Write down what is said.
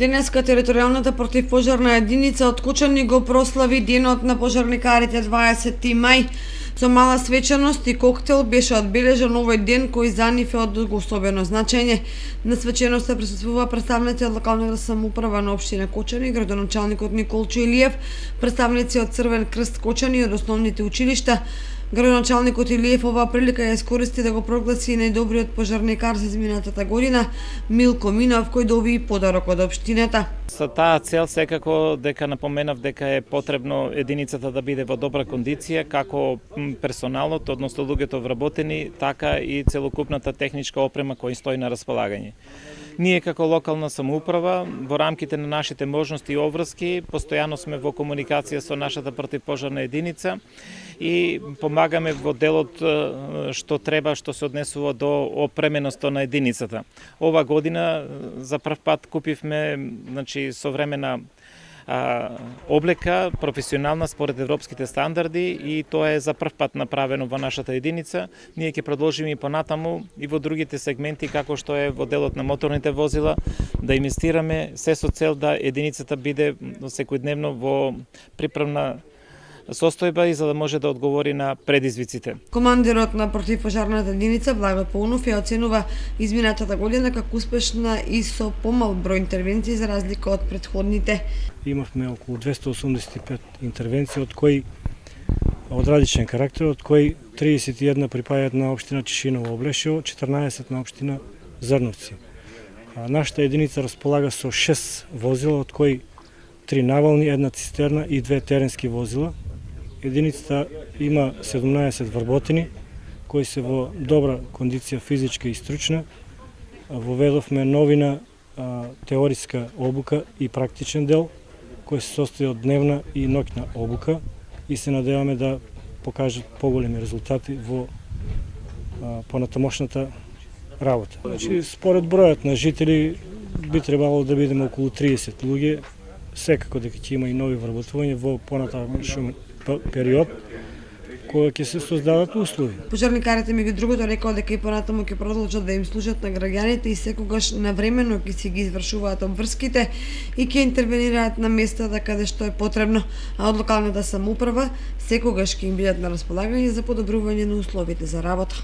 Денеска територијалната противпожарна единица од Кочани го прослави денот на пожарникарите 20 мај. Со мала свечаност и коктел беше одбележан овој ден кој за нив е од особено значење. На свечаноста присуствува представници од локалната самоуправа на општина Кочани, градоначалникот Николчо Илиев, представници од Црвен крст Кочани и од основните училишта. Градоначалникот Илиев оваа прилика ја искористи да го прогласи најдобриот пожарникар за изминатата година, Милко Минов, кој доби подарок од општината. Со таа цел секако дека напоменав дека е потребно единицата да биде во добра кондиција, како персоналот, односно луѓето вработени, така и целокупната техничка опрема која стои на располагање. Ние како локална самоуправа, во рамките на нашите можности и обврски, постојано сме во комуникација со нашата противпожарна единица и помагаме во делот што треба, што се однесува до опременоста на единицата. Ова година за прв пат купивме современа облека, професионална според европските стандарди, и тоа е за прв пат направено во нашата единица. Ние ќе продолжиме и понатаму и во другите сегменти, како што е во делот на моторните возила, да инвестираме се со цел да единицата биде секојдневно во приправна состојба и за да може да одговори на предизвиците. Командирот на противпожарната единица Благо Паунов ја оценува изминатата година како успешна и со помал број интервенции за разлика од претходните. Имавме околу 285 интервенции, од кои од различен карактер, од кои 31 припаѓаат на општина Чешиново Облешево, 14 на општина Зрновци. Нашата единица располага со 6 возила, од кои 3 навални, 1 цистерна и 2 теренски возила. Единицата има 17 вработени, кои се во добра кондиција физичка и стручна. Воведовме новина теориска обука и практичен дел, кој се состои од дневна и ноќна обука, и се надеваме да покажат поголеми резултати во понатамошната работа. Според бројот на жители би требало да бидеме околу 30 луѓе, секако дека ќе има и нови вработувања во понатамошен период, која ќе се создадат услови. Пожарникарите меѓу другото рекоа дека и понатаму ќе продолжат да им служат на граѓаните и секогаш навремено ќе си ги извршуваат обврските и ќе интервенираат на местата каде што е потребно, а од локалната самоуправа секогаш ќе им бидат на располагање за подобрување на условите за работа.